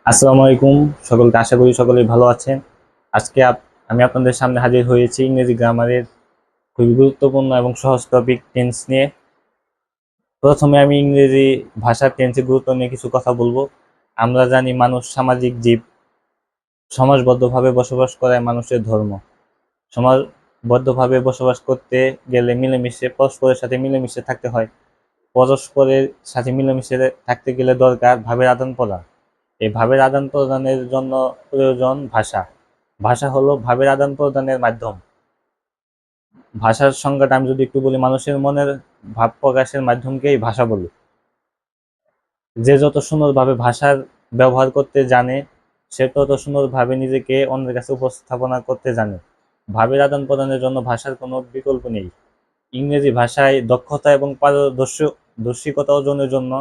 আসসালামু আলাইকুম সকলকে, আশা করি সকলেই ভালো আছেন। আজকে আমি আপনাদের সামনে হাজির হয়েছি ইংরেজি গ্রামারের খুবই গুরুত্বপূর্ণ এবং সহজ টপিক টেন্স নিয়ে। প্রথমে আমি ইংরেজি ভাষার টেন্সের গুরুত্ব নিয়ে কিছু কথা বলবো। আমরা জানি মানুষ সামাজিক জীব, সমাজবদ্ধভাবে বসবাস করাই মানুষের ধর্ম। সমাজবদ্ধভাবে বসবাস করতে গেলে পরস্পরের সাথে মিলেমিশে থাকতে হয়। পরস্পরের সাথে মিলেমিশে থাকতে গেলে দরকার ভাবের আদান প্রদান। এই ভাবের আদান প্রদানের জন্য প্রয়োজন ভাষা। ভাষা হলো ভাবের আদান প্রদানের মাধ্যম। ভাষার সংজ্ঞাটা আমি যদি একটু বলি, মানুষের মনের ভাব প্রকাশের মাধ্যমকেই ভাষা বলি। যে যত সুন্দরভাবে ভাষার ব্যবহার করতে জানে, সে তত সুন্দরভাবে নিজেকে অন্যের কাছে উপস্থাপনা করতে জানে। ভাবের আদান প্রদানের জন্য ভাষার কোনো বিকল্প নেই। ইংরেজি ভাষায় দক্ষতা এবং পারদর্শিকতা অর্জনের জন্য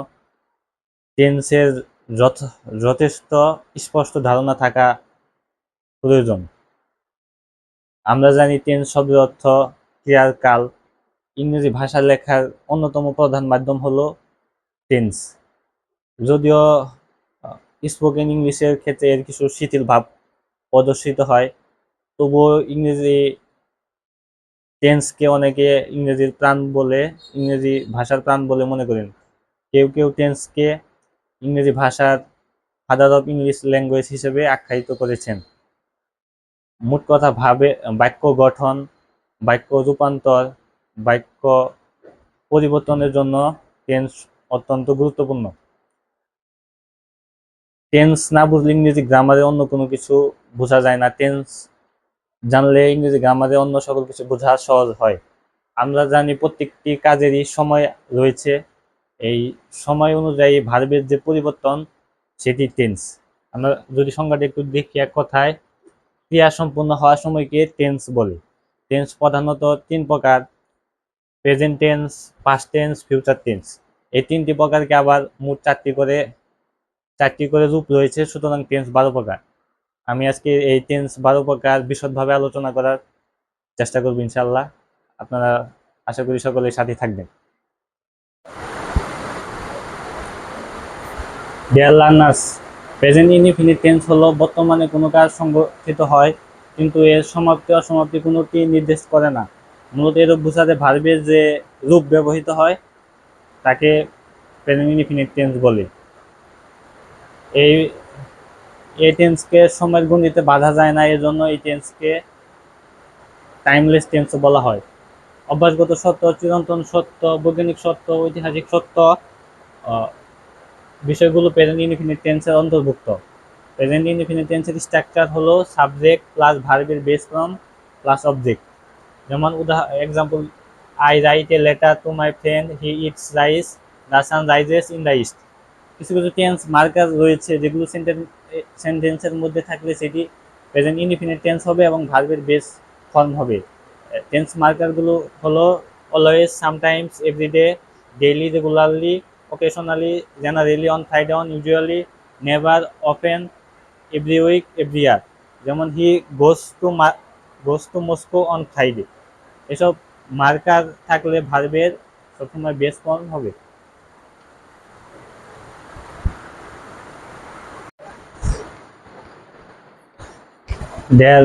টেন্সের যথেষ্ট স্পষ্ট ধারণা থাকা প্রয়োজন। আমরা জানি টেন্স শব্দের অর্থ ক্রিয়ার কাল। ইংরেজি ভাষা লেখার অন্যতম প্রধান মাধ্যম হলো টেন্স। যদিও স্পোকেন ইংলিশের ক্ষেত্রে এর কিছু শিথিল ভাব প্রদর্শিত হয়, তবুও ইংরেজি টেন্সকে অনেকে ইংরেজি ভাষার প্রাণ বলে মনে করেন। কেউ কেউ টেন্সকে ইংরেজি ভাষার ফাদার অফ ইংলিশ ল্যাঙ্গুয়েজ হিসেবে আখ্যায়িত করেছেন। মোট কথা, বাক্য গঠন, বাক্য রূপান্তর, বাক্য পরিবর্তনের জন্য টেন্স অত্যন্ত গুরুত্বপূর্ণ। টেন্স না বুঝলে ইংরেজি গ্রামারে অন্য কোনো কিছু বোঝা যায় না। টেন্স জানলে ইংরেজি গ্রামারে অন্য সকল কিছু বোঝা সহজ হয়। আমরা জানি প্রত্যেকটি কাজেরই সময় রয়েছে। এই সময় অনুযায়ী ভার্বের যে পরিবর্তন, সেটি টেন্স। আমরা যদি সংজ্ঞাটা একটু দেখি, এক কথায় ক্রিয়া সম্পূর্ণ হওয়ার সময়কে টেন্স বলে। টেন্স প্রধানত তিন প্রকার: present tense, past tense, future tense. এই তিনটি প্রকারকে আবার মোট চারটি করে রূপ রয়েছে, সুতরাং টেন্স 12 প্রকার। আমি আজকে এই টেন্স 12 প্রকার বিশদভাবে আলোচনা করার চেষ্টা করব ইনশাল্লাহ। আপনারা আশা করি সকলের সাথে থাকবেন। Dear learners, present indefinite tense হলো বর্তমানে কোনো কাজ সংঘটিত হয় কিন্তু এর সমাপ্তি অসমাপ্তি কোনোটি নির্দেশ করে না। মূলত এরূপ বোঝাতে ভার্বের যে রূপ ব্যবহৃত হয় তাকে প্রেজেন্ট ইনডিফিনিট টেন্স বলে। এই এই টেন্সকে সময়ের গণ্ডিতে বাঁধা যায় না, এজন্য এই টেন্সকে টাইমলেস টেন্স বলা হয়। অভ্যাসগত সত্য, চিরন্তন সত্য, বৈজ্ঞানিক সত্য, ঐতিহাসিক সত্য বিষয়গুলো প্রেজেন্ট ইনডিফিনিট টেন্সের অন্তর্ভুক্ত। প্রেজেন্ট ইনডিফিনিট টেন্সের স্ট্রাকচার হলো সাবজেক্ট প্লাস ভার্বের বেস ফর্ম প্লাস অবজেক্ট। যেমন example, I write a letter to my friend, he eats rice, the sun rises in the east. কিছু কিছু টেন্স মার্কার রয়েছে যেগুলো সেন্টেন্সের মধ্যে থাকলে সেটি প্রেজেন্ট ইনডিফিনিট টেন্স হবে এবং ভার্বের বেস ফর্ম হবে। টেন্স মার্কারগুলো হলো always, sometimes, everyday, daily, regularly, occasionally, generally, on Friday, on usually, never, often, every week, every year। যেমন he goes to Moscow on Friday. এসব মার্কার থাকলে ভার্বের সবসময় বেস ফর্ম হবে। দেয়ার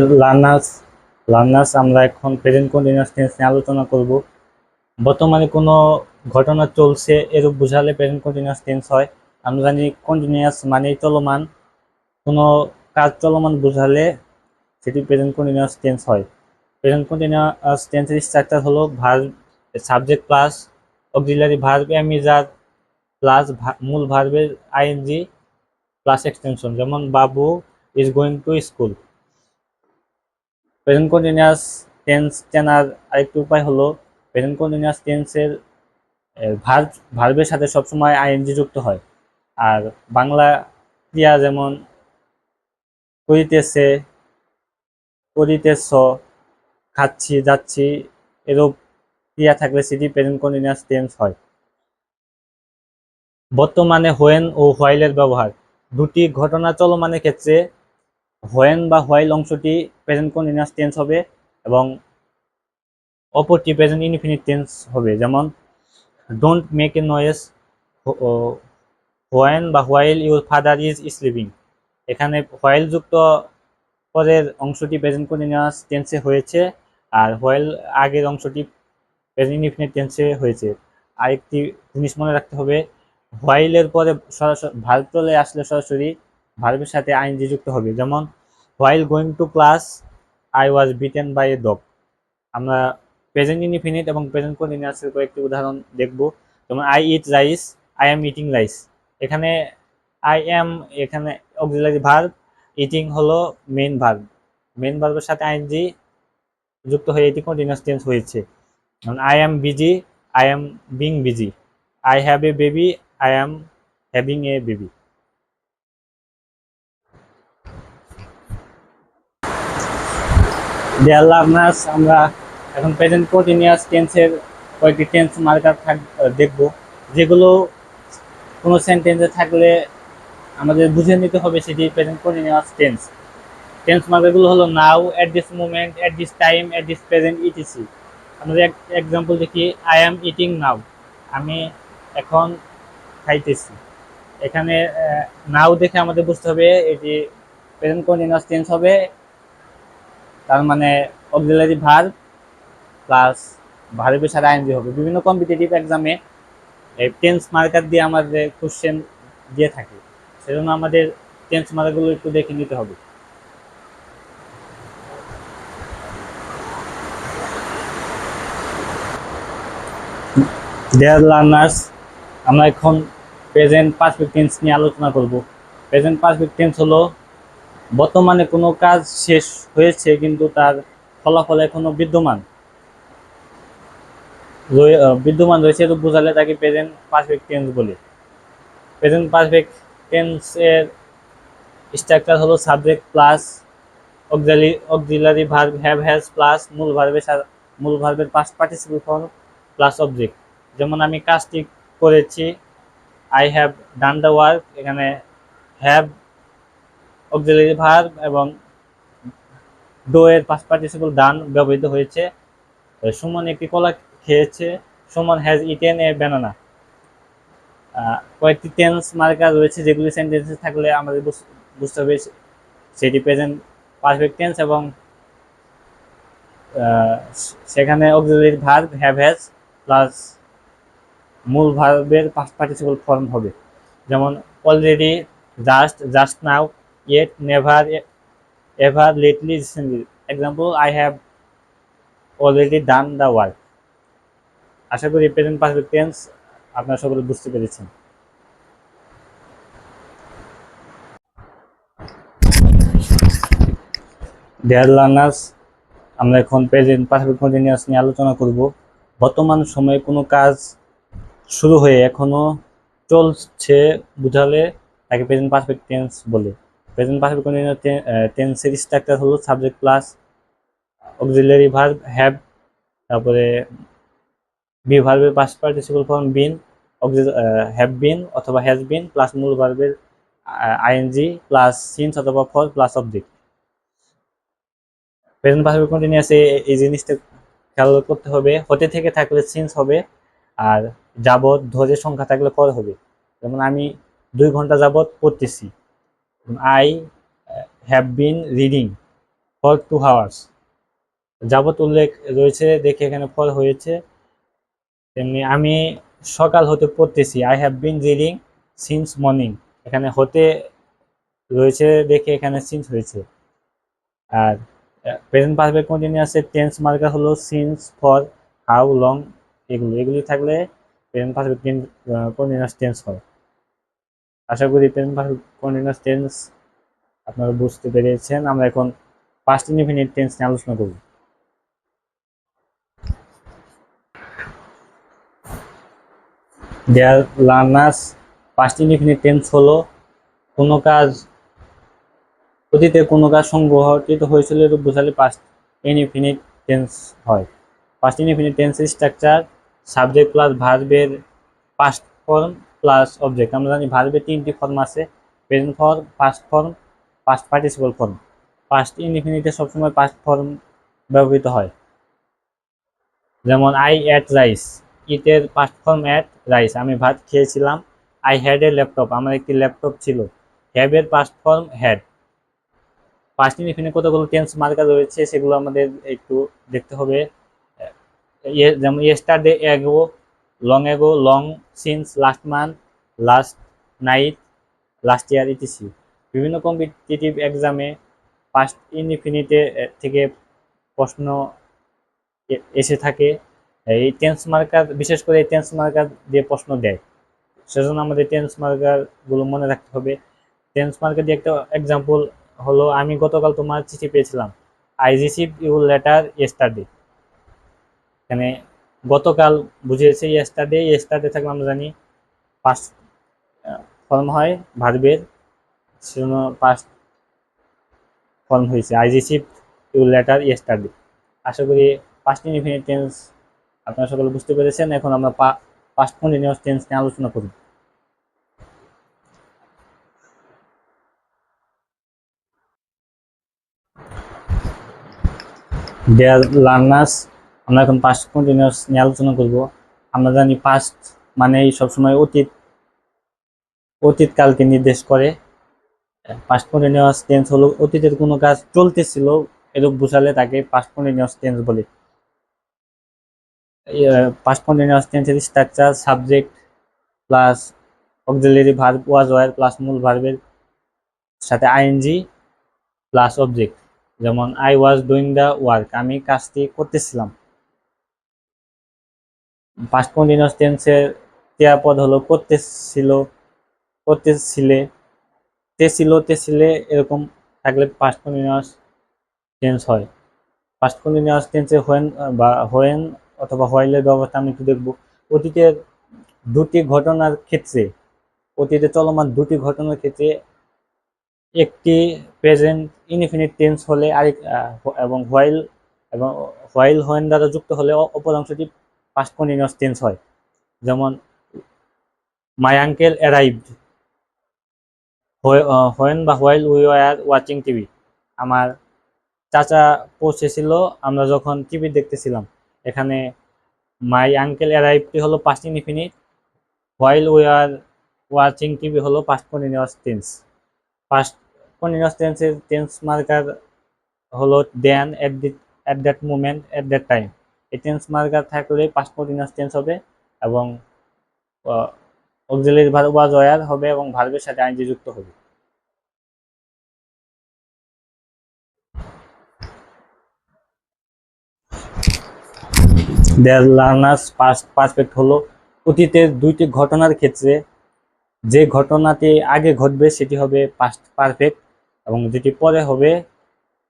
লার্নার্স, আমরা এখন প্রেজেন্ট কন্টিনিউয়াস টেন্স নিয়ে আলোচনা করব। বর্তমানে কোনো ঘটনা চলছে এরূপ বোঝালে প্রেজেন্ট কন্টিনিউয়াস টেন্স হয়। আমরা জানি কন্টিনিউয়াস মানে চলমান। কোনো কাজ চলমান বোঝালে সেটি প্রেজেন্ট কন্টিনিউয়াস টেন্স হয়। প্রেজেন্ট কন্টিনিউয়াস টেন্সের স্ট্রাকচার হলো verb, subject plus auxiliary verb am is are plus মূল ভার্বের আইএনজি প্লাস এক্সটেনশন। যেমন Babu is going to school. Present continuous tense চেনার আরেকটি উপায় হলো প্রেজেন্ট কন্টিনিউয়াস টেন্সের ভার্বের সাথে সবসময় আইএনজি যুক্ত হয়। আর বাংলা ক্রিয়া যেমন করিতেছে, করিতেছ, খাচ্ছি, যাচ্ছি, এরূপ ক্রিয়া থাকলে সেটি প্রেজেন্ট কন্টিনিউয়াস টেন্স হয়। বর্তমানে হোয়েন ও হোয়াইলের ব্যবহার। দুটি ঘটনা চলমানের ক্ষেত্রে হোয়েন বা হোয়াইল অংশটি প্রেজেন্ট কন্টিনিউয়াস টেন্স হবে এবং অপরটি প্রেজেন্ট ইনডিফিনিট টেন্স হবে। যেমন don't make a noise when বা while your father is sleeping. এখানে হোয়াইল যুক্ত পরের অংশটি প্রেজেন্ট কন্টিনিউয়াস টেন্সে হয়েছে, আর হোয়াইল আগের অংশটি প্রেজেন্ট ইনডিফিনিট টেন্সে হয়েছে। আরেকটি জিনিস মনে রাখতে হবে, হোয়াইলের পরে সরাসরি ভার্ব চলে আসলে সরাসরি ভার্বের সাথে আইএনজি যুক্ত হবে। যেমন while going to class I was beaten by a dog. আমরা প্রেজেন্ট ইনডিফিনিট এবং প্রেজেন্ট কন্টিনিউয়াসের কয়েকটি উদাহরণ দেখব। যেমন I eat rice, I am eating rice. এখানে আই এম এখানে অক্সিলারি ভার্ব, ইটিং হলো মেইন ভার্ব। মেইন ভার্বের সাথে আইএনজি যুক্ত হয়ে এটি কন্টিনিউয়াস টেন্স হয়েছে। যেমন I am busy, I am being busy. I have a baby, I am having a baby. Dear learners, আমরা এখন প্রেজেন্ট কন্টিনিউয়াস টেন্সের কয়েকটি টেন্স মার্কার দেখব, যেগুলো কোনো সেন্টেন্সে থাকলে আমাদের বুঝে নিতে হবে সেটি প্রেজেন্ট কন্টিনিউয়াস টেন্স। টেন্স মার্কারগুলো হলো now, at this moment, at this time, at this present, etc. আমরা এক্সাম্পল দেখি, আই এম ইটিং নাও, আমি এখন খাইতেছি। এখানে নাও দেখে আমাদের বুঝতে হবে এটি প্রেজেন্ট কন্টিনিউয়াস টেন্স হবে, তার মানে অক্সিলারি ভার্ব প্লাস ভার্বের সাথে আইএনজি হবে। বিভিন্ন কম্পিটিটিভ এক্সামে এই টেন্স মার্কার দিয়ে আমাদের কোশ্চেন দিয়ে থাকে, সেজন্য আমাদের টেন্স মার্কারগুলো একটু দেখে নিতে হবে। ডিয়ার লার্নার্স, আমরা এখন প্রেজেন্ট পারফেক্ট টেন্স নিয়ে আলোচনা করব। প্রেজেন্ট পারফেক্ট টেন্স হলো বর্তমানে কোনো কাজ শেষ হয়েছে কিন্তু তার ফলাফল এখনো বিদ্যমান রয়েছে, তো বোঝালে তাকে প্রেজেন্ট পারফেক্ট টেন্স বলে। প্রেজেন্ট পারফেক্ট টেন্সের স্ট্রাকচার হলো subject plus auxiliary verb have has plus মূল ভার্বের past participle form plus object. যেমন আমি কাজটি করেছি, I have done the work, এখানে হ্যাভ অক্সিলারি ভার্ব এবং ডো এর পাস্ট পার্টিসিপল ডান ব্যবহৃত হয়েছে। সুমন একটি কলা খেয়েছে, Suman has eaten A banana. কয়েকটি টেন্স মার্কার রয়েছে যেগুলি সেন্টেন্সে থাকলে আমাদের বুঝতে হবে সেটি প্রেজেন্ট পারফেক্ট টেন্স, এবং সেখানে auxiliary verb have has plus মূল ভার্বের পাস্ট পার্টিসিপল ফর্ম হবে। যেমন already, just, just now, yet, never, ever, lately, recently. Example, I have already done the work. আশা করি প্রেজেন্ট পারফেক্ট টেন্স আপনারা সকলে বুঝতে পেরেছেন। ডিয়ার লার্নার্স, আমরা এখন প্রেজেন্ট পারফেক্ট কন্টিনিউয়াস নিয়ে আলোচনা করব। বর্তমান সময়ে কোনো কাজ শুরু হয়ে এখনো চলছে বোঝালে তাকে প্রেজেন্ট পারফেক্ট টেন্স বলে। প্রেজেন্ট পারফেক্ট কন্টিনিউয়াস টেন্সের স্ট্রাকচার হলো subject plus auxiliary verb have, তারপরে বি ভার্বের past participle form been, have been অথবা হ্যাজ বিন প্লাস মূল ভার্বের আইএনজি প্লাস সিন্স অথবা for plus object. Present perfect কন্টিনিউয়াসে এই জিনিসটা খেয়াল করতে হবে, হতে থেকে থাকলে সিন্স হবে, আর যাবত ধরে সংখ্যা থাকলে ফর হবে। যেমন আমি 2 ঘন্টা যাবত পড়তেছি, I have been reading for 2 hours. যাবত উল্লেখ রয়েছে দেখে এখানে ফর হয়েছে। তেমনি আমি সকাল হতে পড়তেছি, I have been reading since morning. এখানে হতে রয়েছে দেখে এখানে সিন্স হয়েছে। আর প্রেজেন্ট পারফেক্ট কন্টিনিউয়াসের টেন্স মার্কার হলো সিন্স, ফর, হাউ, লং। এগুলি থাকলে প্রেজেন্ট পারফেক্ট কন্টিনিউয়াস টেন্স হয়। আশা করি প্রেজেন্ট পারফেক্ট কন্টিনিউয়াস টেন্স আপনারা বুঝতে পেরেছেন। আমরা এখন পাস্ট ইনডিফিনিট টেন্স নিয়ে আলোচনা করব। Dear learners, past indefinite tense হলো কোনো কাজ অতীতে কোনো কাজ সংঘটিত হয়েছিল এরূপ বোঝালে পাস্ট ইনডিফিনিট টেন্স হয়। পাস্ট ইনডিফিনিট টেন্সের স্ট্রাকচার সাবজেক্ট প্লাস ভার্বের পাস্ট ফর্ম প্লাস অবজেক্ট। আমরা জানি ভার্বের 3টি ফর্ম আছে, present form, past form, past participle form. পাস্ট ইনডিফিনিটে সবসময় পাস্ট ফর্ম ব্যবহৃত হয়। যেমন আই এট রাইস, ইটের পাস্ট ফর্ম এট রাইস, আমি ভাত খেয়েছিলাম। আই হ্যাড এ ল্যাপটপ, আমার একটি ল্যাপটপ ছিল। হ্যাভ এর past form had. Past indefinite কতগুলো টেন্স মার্কার রয়েছে সেগুলো আমাদের একটু দেখতে হবে। যেমন ইয়েস্টারডে, এগো, long ago, long since, last month, last night, last year, etc. বিভিন্ন কম্পিটিটিভ এক্সামে পাস্ট ইনডিফিনিটে থেকে প্রশ্ন এসে থাকে। এই টেন্স মার্কার, বিশেষ করে এই টেন্স মার্কার দিয়ে প্রশ্ন দেয়, সেজন্য আমাদের টেন্স মার্কার গুলো মনে রাখতে হবে। টেন্স মার্কার দিয়ে একটা এক্সাম্পল হলো, আমি গতকাল তোমার চিঠি পেয়েছিলাম। I receive your letter yesterday. এখানে গতকাল বুঝিয়েছে ইয়েস্টারডে, ইয়েস্টারডে থাকলে আমরা জানি পাস্ট ফর্ম হয় ভার্বের, সেজন্য পাস্ট ফর্ম হয়েছে I receive your letter yesterday. আশা করি পাস্ট ইনডিফিনিট টেন্স আপনারা সকলে বুঝতে পেরেছেন। এখন আমরা পাস্ট কন্টিনিউয়াস টেন্স নিয়ে আলোচনা করি। ডিয়ার লার্নার্স, আমরা এখন পাস্ট কন্টিনিউয়াস নিয়ে আলোচনা করব। আমরা জানি পাস্ট মানে সবসময় অতীতকালকে নির্দেশ করে। পাস্ট কন্টিনিউয়াস টেন্স হলো অতীতের কোনো কাজ চলতেছিল এরূপ বোঝালে তাকে পাস্ট কন্টিনিউয়াস টেন্স বলে। পাস্ট কন্টিনিউয়াস টেন্সের structure subject plus auxiliary verb was wire plus মূল ভার্বের সাথে আইএনজি প্লাস অবজেক্ট। যেমন I was doing the work, আমি কাজটি করতেছিলাম। পাস্ট কন্টিনিউয়াস টেন্সের ক্রিয়াপদ হলো করতেছিল, করতেছিলে, তেছিলে এরকম থাকলে পাস্ট কন্টিনিউয়াস টেন্স হয়। পাস্ট কন্টিনিউয়াস টেন্সে হোয়েন বা হোয়েন অথবা হোয়াইলের ব্যবস্থা আমি একটু দেখব। অতীতের দুটি ঘটনার ক্ষেত্রে, অতীতে চলমান দুটি ঘটনার ক্ষেত্রে একটি প্রেজেন্ট ইনডিফিনিট টেন্স হলে আরেক এবং হোয়াইল হোয়েন দ্বারা যুক্ত হলে অপর অংশটি পাস্ট কন্টিনিউয়াস টেন্স হয়। যেমন মাই আঙ্কেল অ্যারাইভড, হোয়েন বা while we are watching TV, আমার চাচা পৌঁছেছিল আমরা যখন টিভি দেখতেছিলাম। এখানে মাই আঙ্কেল অ্যারাইভডটি হলো past indefinite, while we are watching TV হলো past continuous tense. Past continuous টেন্সের টেন্স মার্কার হলো then, at that moment, at that time. এই টেন্স মার্কার থাকলে পাস্ট কন্টিনিউয়াস টেন্স হবে এবং অক্সিলারি ভার্ব ওয়াজ ওয়্যার হবে এবং ভার্বের সাথে আইএনজি যুক্ত হবে। দেয়ার লার্নার্স, পাস্ট পারফেক্ট হলো অতীতের দুইটি ঘটনার ক্ষেত্রে যে ঘটনাটি আগে ঘটবে সেটি হবে পাস্ট পারফেক্ট এবং যেটি পরে হবে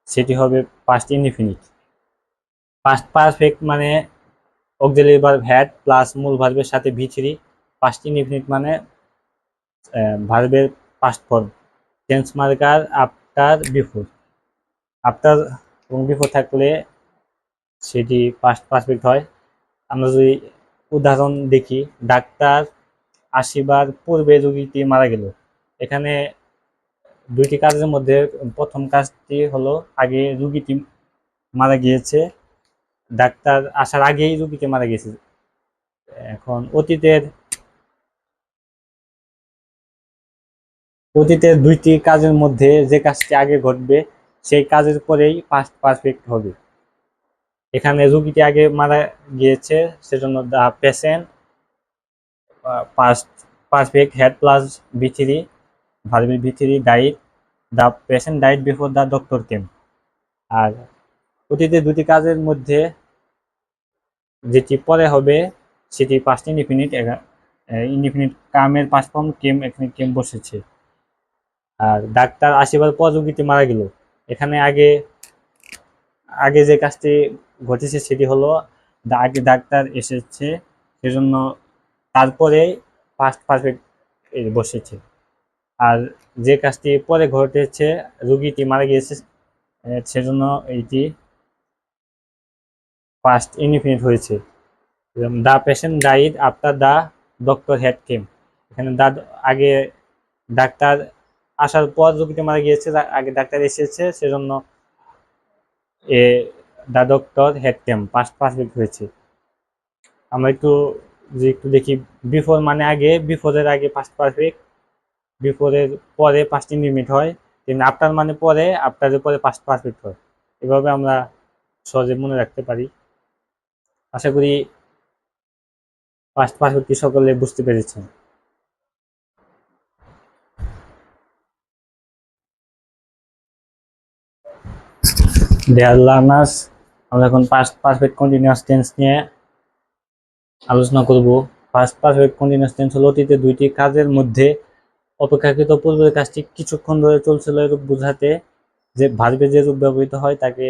সেটি হবে পাস্ট ইনডিফিনিট। পাস্ট পারফেক্ট মানে অক্সিলারি ভার্ব হ্যাড প্লাস মূল ভার্বের সাথে ভি3। পাস্ট ইনডিফিনিট মানে ভার্বের past form. Tense marker after, before. After এবং বিফোর থাকলে সেটি পাস্ট পারফেক্ট হয়। আমরা যদি উদাহরণ দেখি, ডাক্তার আসিবার পূর্বে রোগীটি মারা গেল। এখানে দুইটি কাজের মধ্যে প্রথম কাজটি হলো আগে রোগীটি মারা গিয়েছে, ডাক্তার আসার আগেই রোগীটি মারা গেছে। এখন অতীতের দুইটি কাজের মধ্যে যে কাজটি আগে ঘটবে সেই কাজের পরেই পাস্ট পারফেক্ট হবে। এখানে রোগীটি আগে মারা গিয়েছে সেজন্য the patient, past perfect had plus ভি3, ভার্বের ভি3 died, the patient died before the doctor came. আর অতীতে দুটি কাজের মধ্যে যেটি পরে হবে সেটি পাস্ট ইনডিফিনিট। ইনডিফিনিট কামের পাস্ট ফর্ম কেম, এখানে কেম বসেছে। আর ডাক্তার আসিবার পর রোগীটি মারা গেল, এখানে আগে আগে যে কাজটি ঘটেছে সেটি হলো আগে ডাক্তার এসেছে, সেজন্য তারপরে পাস্ট পারফেক্ট বসেছে। আর যে কাজটি পরে ঘটেছে রোগীটি মারা গিয়েছে সেজন্য এইটি পাস্ট ইনডিফিনিট হয়েছে। The patient died after the doctor had came, এখানে আগে ডাক্তার আসার পর রোগীটি মারা গিয়েছে, আগে ডাক্তার এসেছে সেজন্য the doctor had came past perfect হয়েছে। আমরা একটু যে একটু দেখি, বিফোর মানে আগে, বিফোরের আগে পাস্ট পারফেক্ট, বিফোরের পরে পাস্ট ইনডিফিনিট হয়, তেমনি আফটার মানে পরে, আফটারের পরে পাস্ট পারফেক্ট হয়। এভাবে আমরা সহজে মনে রাখতে পারি। আশা করি পাস্ট পারফেক্টটি সকলে বুঝতে পেরেছেন। দেয়ার লার্নার্স, আমরা এখন পাস্ট পারফেক্ট কন্টিনিউয়াস টেন্স নিয়ে আলোচনা করব। পাস্ট পারফেক্ট কন্টিনিউয়াস টেন্স হলো অতীতে দুইটি কাজের মধ্যে অপেক্ষাকৃত পূর্বের কাজটি কিছুক্ষণ ধরে চলছিল এরূপ বোঝাতে যে ভার্বে যে রূপ ব্যবহৃত হয় তাকে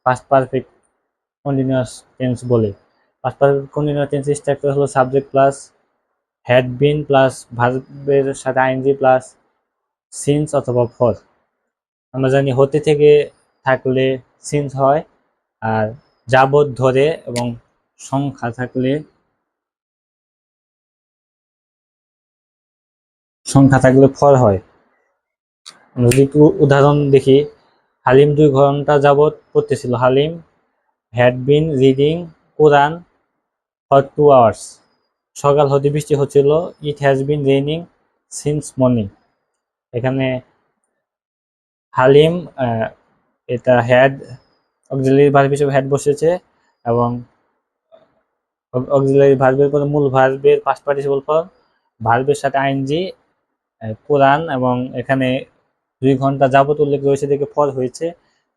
পাস্ট পারফেক্ট কন্টিনিউয়াস টেন্স বলে। Past perfect continuous tense structure হলো subject plus had been plus ভার্বের সাথে আইএনজি প্লাস সিন্স অথবা ফর। আমরা জানি হতে থেকে থাকলে সিন্স হয়, আর যাবত ধরে এবং সংখ্যা থাকলে ফর হয়। আমরা যদি একটু উদাহরণ দেখি, হালিম 2 ঘন্টা যাবত পড়তেছিল। Halim had been reading Quran for 2 hours. সকাল হতে বৃষ্টি হচ্ছিল। It has been raining since morning. এখানে হালিম এটা হ্যাড অক্সিলারি ভার্ব হিসেবে হ্যাড বসেছে, এবং অক্সিলারি ভার্বের পরে মূল ভার্বের পাস্ট পার্টিসিপল ফর্ম, ভার্বের সাথে আইএনজি, কোরআন, এবং এখানে 2 ঘন্টা যাবত উল্লেখ রয়েছে দেখে ফর হয়েছে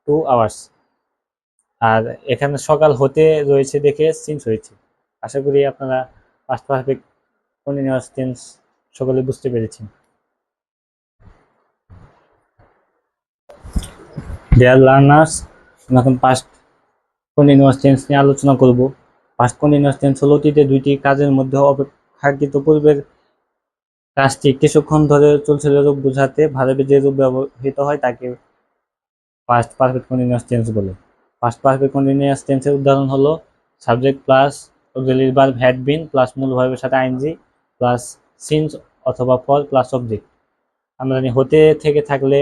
2 আওয়ার্স। আর এখানে সকাল হতে রয়েছে দেখে সিন্স হয়েছে। আশা করি আপনারা পাস্ট পারফেক্ট কন্টিনিউয়াস টেন্স সকলে বুঝতে পেরেছেন। ডিয়ার লার্নার্স, আমরা এখন পাস্ট কন্টিনিউয়াস টেন্স নিয়ে আলোচনা করব। পাস্ট কন্টিনিউয়াস টেন্স হলো অতীতে দুইটি কাজের মধ্যে অপেক্ষাকৃত পূর্বের কাজটি কিছুক্ষণ ধরে চলছিল রূপ বোঝাতে ভার্বে যে রূপ ব্যবহৃত হয় তাকে পাস্ট পারফেক্ট কন্টিনিউয়াস টেন্স বলে। পাস্ট পারফেক্ট কন্টিনিউয়াস টেন্সের উদাহরণ হলো subject plus auxiliary verb had been plus মূল ভার্বের সাথে আইএনজি প্লাস সিন্স অথবা ফর প্লাস অবজেক্ট। আমরা জানি হতে থেকে থাকলে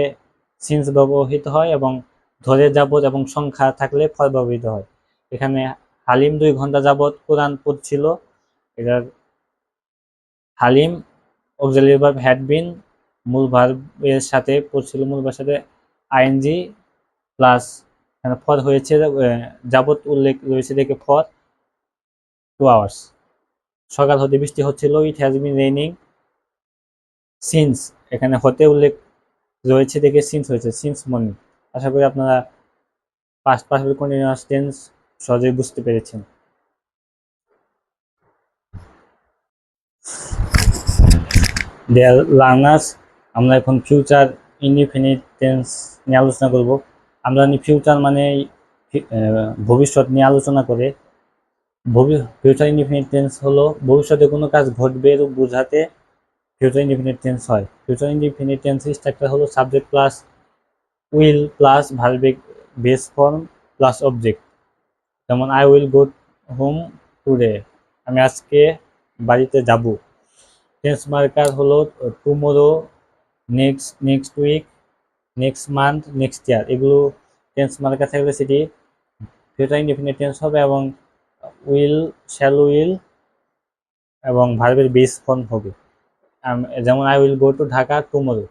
সিন্স ব্যবহৃত হয়, এবং ধরে যাবত এবং সংখ্যা থাকলে ফর ব্যবহৃত হয়। এখানে হালিম 2 ঘন্টা যাবত কোরআন পড়ছিল। এটার হালিম অক্সিলারি ভার্ব হ্যাড বিন মূল ভার্বের সাথে পড়ছিল, মূল ভার্বের সাথে আইএনজি প্লাস ফর হয়েছে, যাবত উল্লেখ রয়েছে দেখে ফর 2 আওয়ার্স। সকাল হতে বৃষ্টি হচ্ছিল। It has been raining since, এখানে হতে উল্লেখ রয়েছে দেখে সিন্স হয়েছে সিন্স মর্নিং। আশা করি আপনারা পাস্ট পারফেক্ট কন্টিনিউয়াস টেন্স সহজেই বুঝতে পেরেছেন। ডিয়ার লার্নার্স, আমরা এখন ফিউচার ইনডিফিনিট টেন্স নিয়ে আলোচনা করব। আমরা জানি ফিউচার মানে ভবিষ্যৎ নিয়ে আলোচনা করে। ফিউচার ইনডিফিনিট টেন্স হলো ভবিষ্যতে কোনো কাজ ঘটবে এরূপ বোঝাতে ফিউচার ইনডিফিনিট টেন্স হয়। ফিউচার ইনডিফিনিট টেন্সের স্ট্রাকচার হলো সাবজেক্ট প্লাস উইল প্লাস ভার্বিক বেস ফর্ম প্লাস অবজেক্ট। যেমন I will go home today, আমি আজকে বাড়িতে যাব। টেন্স মার্কার হলো tomorrow, next week, next month, next year. এগুলো টেন্স মার্কার থাকলে সেটি ফিউচার ইনডিফিনিট টেন্স হবে, এবং উইল, শ্যাল উইল এবং ভার্বের বেস ফর্ম হবে। যেমন I will go to Dhaka tomorrow,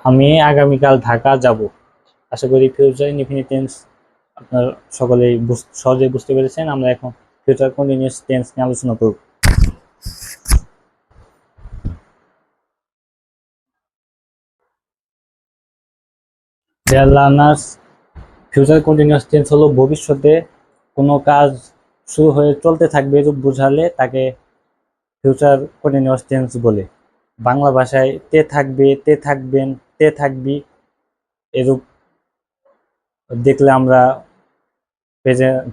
আমি আগামীকাল ঢাকা যাব। আশা করি ফিউচার ইনডিফিনিট টেন্স আপনার সকলেই সহজেই বুঝতে পেরেছেন। আমরা এখন ফিউচার কন্টিনিউয়াস টেন্স নিয়ে আলোচনা করব। Dear learners, future continuous tense হলো ভবিষ্যতে কোনো কাজ শুরু হয়ে চলতে থাকবে এরূপ বোঝালে তাকে ফিউচার কন্টিনিউয়াস টেন্স বলে। বাংলা ভাষায় তে থাকবে, তে থাকবেন, তে থাকবি এরূপ দেখলে আমরা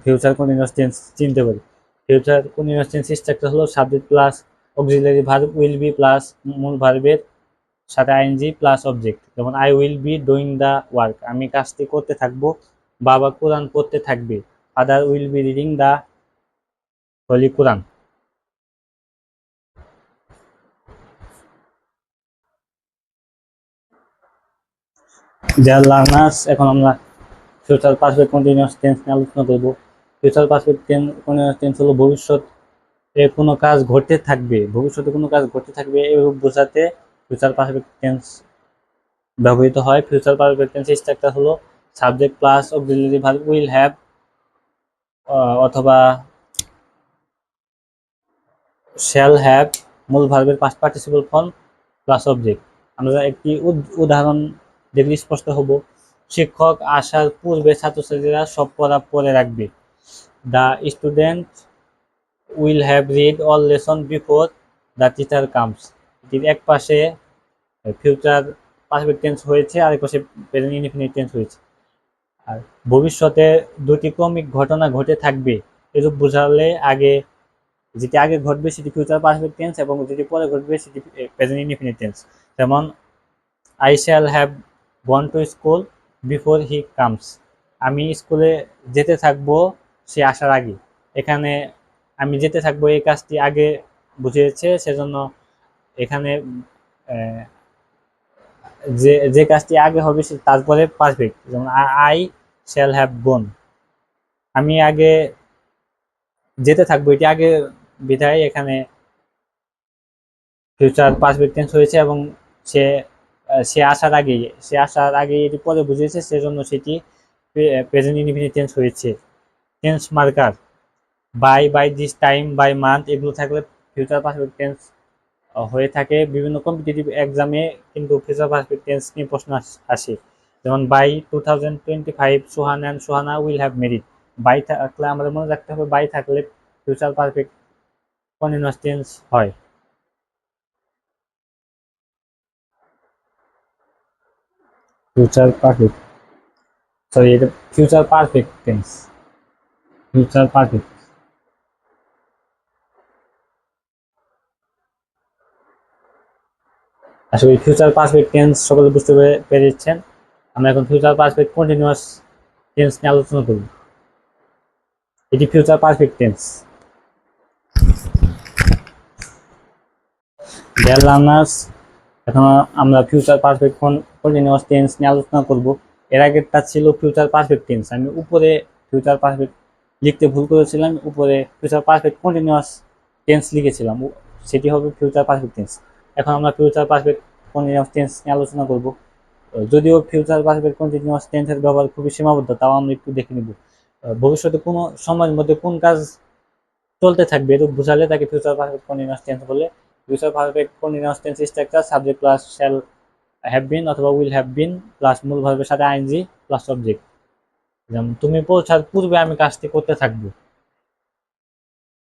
ফিউচার কন্টিনিউয়াস টেন্স চিনতে পারি। ফিউচার কন্টিনিউয়াস টেন্স স্ট্রাকচার হলো subject plus auxiliary verb will be plus মূল ভার্বের সাথে আইএনজি প্লাস অবজেক্ট। যেমন I will be doing the work, আমি কাজটি করতে থাকবো। বাবা কোরআন পড়তে থাকবে। Father will be reading the Holi Quran. Dear learners, এখন আমরা ফিউচার পারফেক্ট কন্টিনিউয়াস টেন্স নিয়ে আলোচনা করব। ফিউচার পারফেক্ট টেন্স হলো ভবিষ্যতে কোনো কাজ ঘটতে থাকবে, ভবিষ্যতে কোনো কাজ ঘটতে থাকবে এরূপ বোঝাতে ফিউচার পারফেক্ট টেন্স ব্যবহৃত হয়। ফিউচার পারফেক্ট টেন্স স্ট্রাকচার হলো subject plus auxiliary verb will have অথবা শ্যাল হ্যাভ মূল ভার্বের past participle form plus object. আমরা একটি উদাহরণ দেখলে স্পষ্ট হব। শিক্ষক আসার পূর্বে ছাত্রছাত্রীরা সব পড়া পড়ে রাখবে। The student will have read all lesson before the teacher comes. এটির এক পাশে ফিউচার পারফেক্ট টেন্স হয়েছে, আরেক পাশে প্রেজেন্ট ইনডিফিনিট টেন্স হয়েছে। আর ভবিষ্যতে দুটি ক্রমিক ঘটনা ঘটে থাকবে এরূপ বোঝালে যেটি আগে ঘটবে সেটি ফিউচার পারফেক্ট টেন্স এবং যেটি পরে ঘটবে সেটি প্রেজেন্ট ইনডিফিনিট টেন্স। যেমন I shall have gone to school before he comes. আমি স্কুলে যেতে থাকবো সে আসার আগে। এখানে আমি যেতে থাকবো এই কাজটি আগে বুঝিয়েছে, সেজন্য এখানে যে কাজটি আগে হবে তারপরে পারফেক্ট। যেমন আই শ্যাল হ্যাভ গন, আমি আগে যেতে থাকবো এটি আগে বিধায় এখানে ফিউচার পারফেক্ট টেন্স হয়েছে এবং সে সে আসার আগে এটি পরে বুঝিয়েছে, সেজন্য সেটি প্রেজেন্ট ইনডিফিনিট টেন্স হয়েছে। Tense marker by this time, by month এগুলো থাকলে ফিউচার পারফেক্ট টেন্স হয়ে থাকে। বিভিন্ন কম্পিটিটিভ এক্সামে কিন্তু ফিউচার পারফেক্ট টেন্স নিয়ে প্রশ্ন আসে। যেমন by 2025 Sohan and Sohana will have married. By থাকলে আমাদের মনে রাখতে হবে, বাই থাকলে ফিউচার পারফেক্ট কন্টিনিউয়াস টেন্স হয়। ফিউচার পারফেক্ট, সরি এটা future perfect tense, future perfect. আসলে ফিউচার পারফেক্ট টেন্স সকলে বুঝতে পেরেছেন। আমরা এখন ফিউচার পারফেক্ট কন্টিনিউয়াস টেন্স নিয়ে আলোচনা করব। এটি future perfect tense. Dear learners, এখন আমরা ফিউচার পারফেক্ট কন্টিনিউয়াস টেন্স নিয়ে আলোচনা করব। এর আগেরটা ছিল ফিউচার পারফেক্ট টেন্স। আমি উপরে ফিউচার পারফেক্ট লিখতে ভুল করেছিলাম, উপরে ফিউচার পারফেক্ট কন্টিনিউয়াস টেন্স লিখেছিলাম, সেটি হবে ফিউচার পারফেক্ট টেন্স। এখন আমরা ফিউচার পারফেক্ট কন্টিনিউয়াস টেন্স নিয়ে আলোচনা করব। যদিও ফিউচার পারফেক্ট কন্টিনিউয়াস টেন্সের ব্যবহার খুবই সীমাবদ্ধ, তাও আমরা একটু দেখে নিব। ভবিষ্যতে কোনো সময়ের মধ্যে কোন কাজ চলতে থাকবে এরূপ বোঝালে তাকে ফিউচার পারফেক্ট কন্টিনিউয়াস টেন্স বলে। Future perfect continuous tense structure subject plus shall have been অথবা উইল হ্যাভ বিন প্লাস মূল ভার্বের সাথে আইএনজি প্লাস অবজেক্ট। যেমন তুমি পৌঁছার পূর্বে আমি কাজটি করতে থাকবো।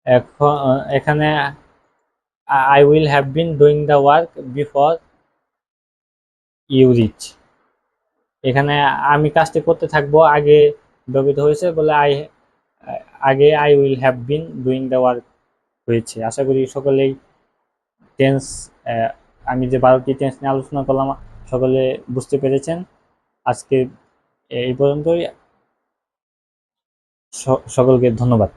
এখন এখানে I will have been doing the work before you reach. এখানে আমি কাজটি করতে থাকবো আগে ব্যবহৃত হয়েছে বলে আগে I will have been doing the work হয়েছে। আশা করি সকলেই টেন্স, আমি যে 12টি টেন্স নিয়ে আলোচনা করলাম সকলে বুঝতে পেরেছেন। আজকে এই পর্যন্তই, সকলকে ধন্যবাদ।